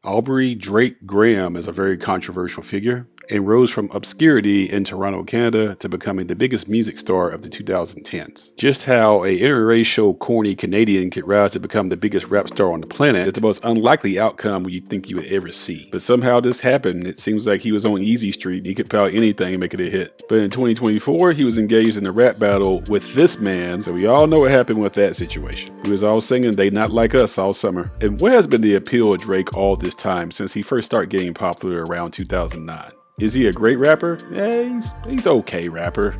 Aubrey Drake Graham is a very controversial figure and rose from obscurity in Toronto, Canada to becoming the biggest music star of the 2010s. Just how a interracial, corny Canadian could rise to become the biggest rap star on the planet is the most unlikely outcome you think you would ever see. But somehow this happened. It seems like he was on Easy Street and he could power anything and make it a hit. But in 2024, he was engaged in a rap battle with this man, so we all know what happened with that situation. He was all singing They Not Like Us all summer. And what has been the appeal of Drake all this time since he first started getting popular around 2009? Is he a great rapper? Yeah, he's okay rapper.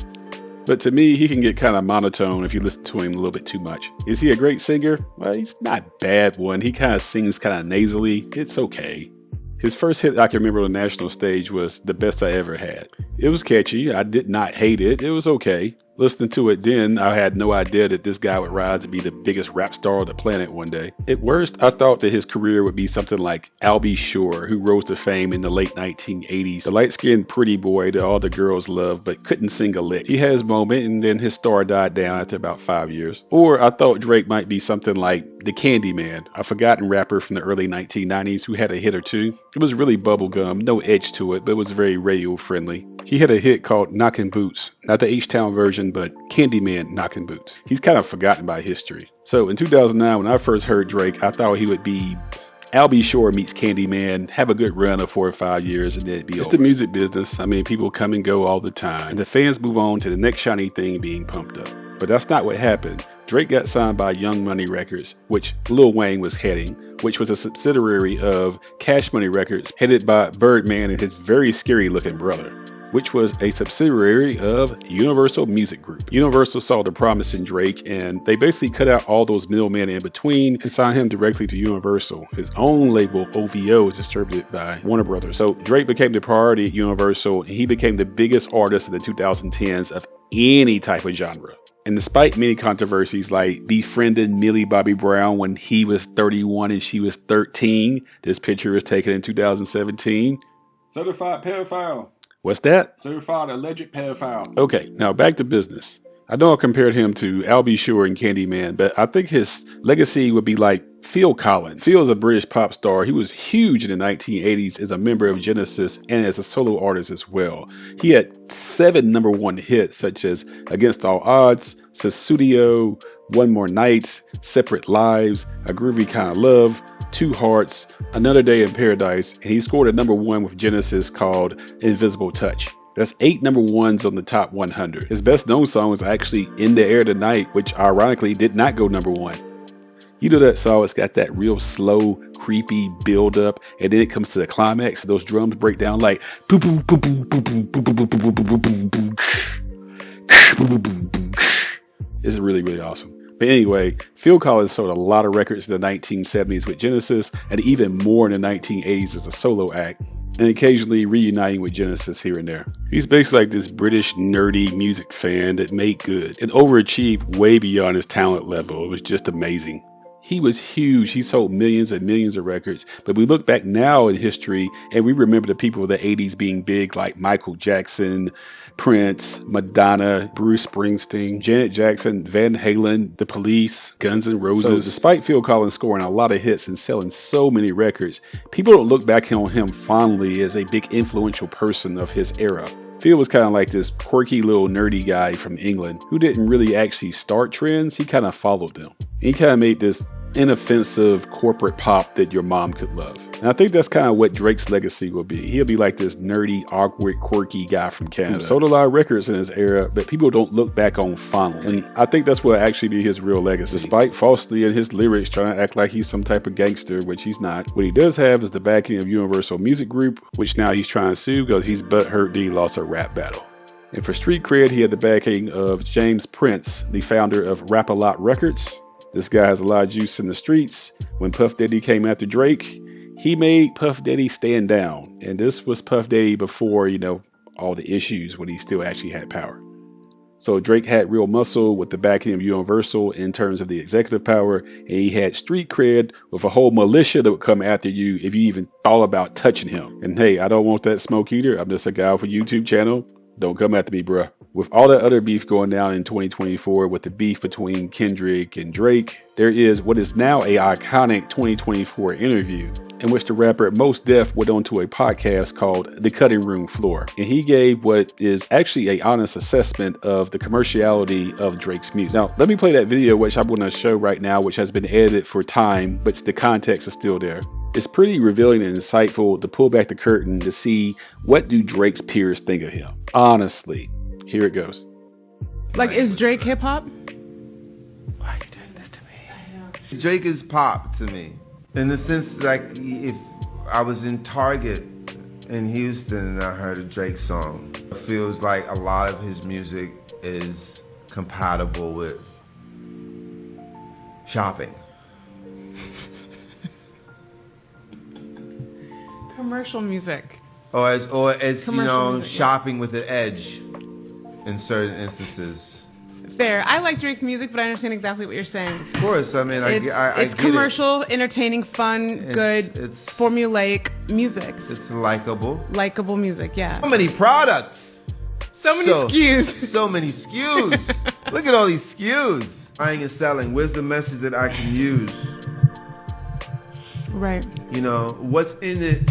But to me, he can get kind of monotone if you listen to him a little bit too much. Is he a great singer? Well, he's not a bad one. He kind of sings kind of nasally. It's okay. His first hit I can remember on the national stage was The Best I Ever Had. It was catchy. I did not hate it. It was okay. Listening to it then, I had no idea that this guy would rise to be the biggest rap star on the planet one day. At worst, I thought that his career would be something like Albie Shore, who rose to fame in the late 1980s. The light-skinned pretty boy that all the girls loved but couldn't sing a lick. He had his moment and then his star died down after about 5 years. Or I thought Drake might be something like the Candyman, a forgotten rapper from the early 1990s who had a hit or two. It was really bubblegum, no edge to it, but it was very radio friendly. He had a hit called Knockin' Boots, not the H-Town version, but Candyman Knockin' Boots. He's kind of forgotten by history. So in 2009, when I first heard Drake, I thought he would be Albie Shore meets Candyman, have a good run of 4 or 5 years, and then it'd be over. It's the music business. I mean, people come and go all the time, and the fans move on to the next shiny thing being pumped up. But that's not what happened. Drake got signed by Young Money Records, which Lil Wayne was heading, which was a subsidiary of Cash Money Records, headed by Birdman and his very scary looking brother, which was a subsidiary of Universal Music Group. Universal saw the promise in Drake, and they basically cut out all those middlemen in between and signed him directly to Universal. His own label, OVO, is distributed by Warner Brothers. So Drake became the priority at Universal, and he became the biggest artist in the 2010s of any type of genre. And despite many controversies like befriending Millie Bobby Brown when he was 31 and she was 13, this picture was taken in 2017. Certified pedophile. What's that? Certified alleged pedophile. Okay, now back to business. I know I compared him to Albie Shore and Candyman, but I think his legacy would be like Phil Collins. Phil is a British pop star. He was huge in the 1980s as a member of Genesis and as a solo artist as well. He had 7 #1 hits such as Against All Odds, Sussudio, One More Night, Separate Lives, A Groovy Kind of Love, Two Hearts, Another Day in Paradise, and he scored a #1 with Genesis called Invisible Touch. That's 8 #1s on the top 100. His best known song was actually In the Air Tonight, which ironically did not go #1. You know that song, it's got that real slow, creepy build up, and then it comes to the climax, and those drums break down like boo boo boo boo boo boo boo boo boo boo boo boo. It's really, really awesome. But anyway, Phil Collins sold a lot of records in the 1970s with Genesis, and even more in the 1980s as a solo act, and occasionally reuniting with Genesis here and there. He's basically like this British nerdy music fan that made good and overachieved way beyond his talent level. It was just amazing. He was huge. He sold millions and millions of records. But we look back now in history and we remember the people of the 80s being big like Michael Jackson, Prince, Madonna, Bruce Springsteen, Janet Jackson, Van Halen, The Police, Guns N' Roses. So despite Phil Collins scoring a lot of hits and selling so many records, people don't look back on him fondly as a big influential person of his era. Phil was kind of like this quirky little nerdy guy from England who didn't really actually start trends. He kind of followed them. He kind of made this inoffensive corporate pop that your mom could love. And I think that's kind of what Drake's legacy will be. He'll be like this nerdy, awkward, quirky guy from Canada. He sold a lot of records in his era, but people don't look back on fondly. And I think that's what will actually be his real legacy. Despite falsely in his lyrics trying to act like he's some type of gangster, which he's not. What he does have is the backing of Universal Music Group, which now he's trying to sue because he's butthurt that he lost a rap battle. And for street cred, he had the backing of James Prince, the founder of Rap-A-Lot Records. This guy has a lot of juice in the streets. When Puff Daddy came after Drake, he made Puff Daddy stand down. And this was Puff Daddy before, all the issues when he still actually had power. So Drake had real muscle with the backing of Universal in terms of the executive power. And he had street cred with a whole militia that would come after you if you even thought about touching him. And hey, I don't want that smoke either. I'm just a guy with a YouTube channel. Don't come after me, bruh. With all that other beef going down in 2024 with the beef between Kendrick and Drake, there is what is now a iconic 2024 interview in which the rapper Mos Def went onto a podcast called The Cutting Room Floor, and he gave what is actually an honest assessment of the commerciality of Drake's music. Now, let me play that video, which I'm going to show right now, which has been edited for time, but the context is still there. It's pretty revealing and insightful to pull back the curtain to see what do Drake's peers think of him. Honestly, here it goes. Like, is Drake hip hop? Why are you doing this to me? Drake is pop to me. In the sense, like, if I was in Target in Houston and I heard a Drake song, it feels like a lot of his music is compatible with shopping. Commercial music. Or it's Commercial music, shopping with an edge in certain instances. Fair. I like Drake's music, but I understand exactly what you're saying. Of course, I mean, I it's get commercial, entertaining, fun, good, it's formulaic music. It's likable. Likeable music, yeah. So many products. So many SKUs. So many SKUs. Look at all these SKUs. Buying and selling. Where's the message that I can use? Right. You know, what's in it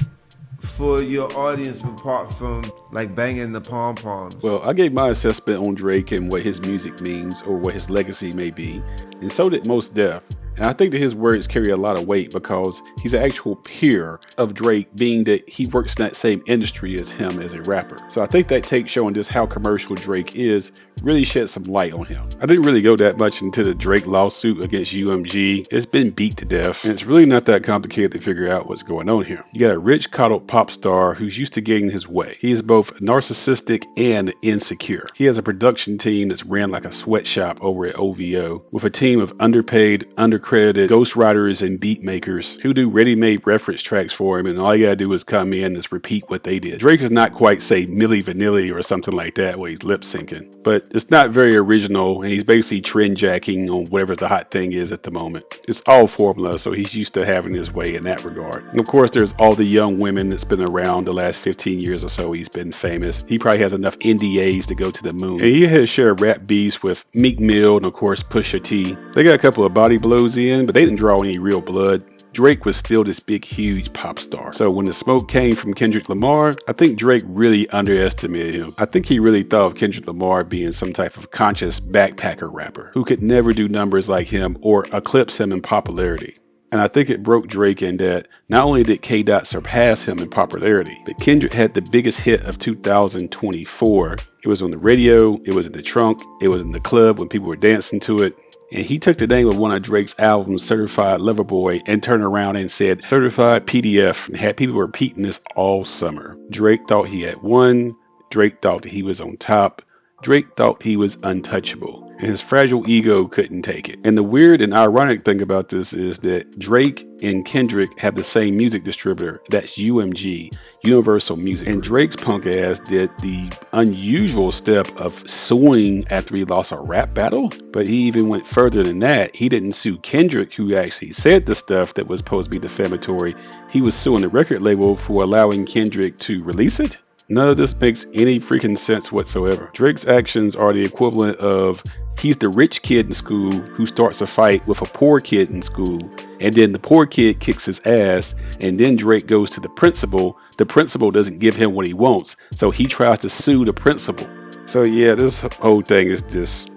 for your audience apart from like banging the pom-poms? Well, I gave my assessment on Drake and what his music means or what his legacy may be, and so did Mos Def. And I think that his words carry a lot of weight because he's an actual peer of Drake, being that he works in that same industry as him as a rapper. So I think that take showing just how commercial Drake is really shed some light on him. I didn't really go that much into the Drake lawsuit against UMG. It's been beat to death, and it's really not that complicated to figure out what's going on here. You got a rich, coddled pop star who's used to getting his way. He is both narcissistic and insecure. He has a production team that's ran like a sweatshop over at OVO, with a team of underpaid, undercredited ghostwriters and beat makers who do ready-made reference tracks for him, and all you gotta do is come in and repeat what they did. Drake is not quite, say, Milli Vanilli or something like that where he's lip syncing, but it's not very original, and he's basically trend jacking on whatever the hot thing is at the moment. It's all formula, so he's used to having his way in that regard. And of course, there's all the young women that's been around the last 15 years or so. He's been famous. He probably has enough NDAs to go to the moon. And he has shared rap beefs with Meek Mill and of course Pusha T. They got a couple of body blows in, but they didn't draw any real blood. Drake was still this big, huge pop star. So when the smoke came from Kendrick Lamar, I think Drake really underestimated him. I think he really thought of Kendrick Lamar being some type of conscious backpacker rapper who could never do numbers like him or eclipse him in popularity. And I think it broke Drake in that not only did K. Dot surpass him in popularity, but Kendrick had the biggest hit of 2024. It was on the radio, it was in the trunk, it was in the club when people were dancing to it. And he took the name of one of Drake's albums, Certified Lover Boy, and turned around and said Certified PDF, and had people repeating this all summer. Drake thought he had won. Drake thought that he was on top. Drake thought he was untouchable, and his fragile ego couldn't take it. And the weird and ironic thing about this is that Drake and Kendrick have the same music distributor. That's UMG, Universal Music. And Drake's punk ass did the unusual step of suing after he lost a rap battle. But he even went further than that. He didn't sue Kendrick, who actually said the stuff that was supposed to be defamatory. He was suing the record label for allowing Kendrick to release it. None of this makes any freaking sense whatsoever. Drake's actions are the equivalent of he's the rich kid in school who starts a fight with a poor kid in school, and then the poor kid kicks his ass, and then Drake goes to the principal. The principal doesn't give him what he wants, so he tries to sue the principal. So yeah, this whole thing is just,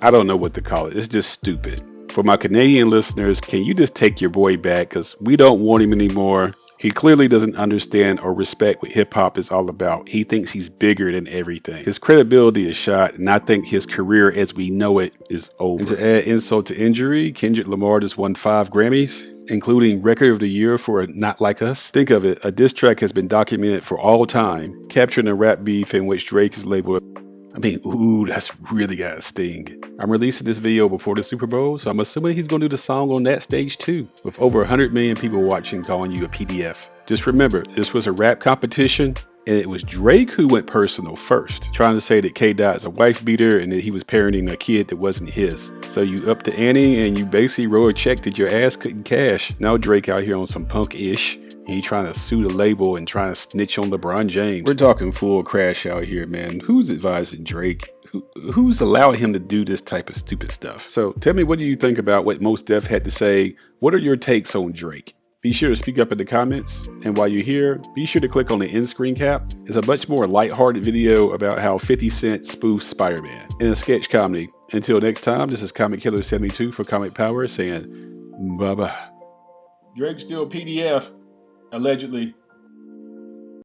I don't know what to call it. It's just stupid. For my Canadian listeners, can you just take your boy back? Because we don't want him anymore. He clearly doesn't understand or respect what hip-hop is all about. He thinks he's bigger than everything. His credibility is shot, and I think his career as we know it is over. And to add insult to injury, Kendrick Lamar just won 5 Grammys, including Record of the Year for Not Like Us. Think of it, a diss track has been documented for all time, capturing a rap beef in which Drake is labeled, ooh, that's really got a sting. I'm releasing this video before the Super Bowl, so I'm assuming he's going to do the song on that stage too, with over 100 million people watching calling you a PDF. Just remember, this was a rap competition, and it was Drake who went personal first, trying to say that K. Dot is a wife beater and that he was parenting a kid that wasn't his. So you up the ante and you basically wrote a check that your ass couldn't cash. Now Drake out here on some punk-ish. He trying to sue the label and trying to snitch on LeBron James. We're talking full crash out here, man. Who's advising Drake? Who's allowing him to do this type of stupid stuff? So tell me, what do you think about what Mos Def had to say? What are your takes on Drake? Be sure to speak up in the comments, and while you're here, be sure to click on the end screen cap. It's a much more lighthearted video about how 50 Cent spoofs Spider-Man in a sketch comedy. Until next time, this is Comic Killer 72 for Comic Power saying bye-bye. Drake's still PDF, allegedly.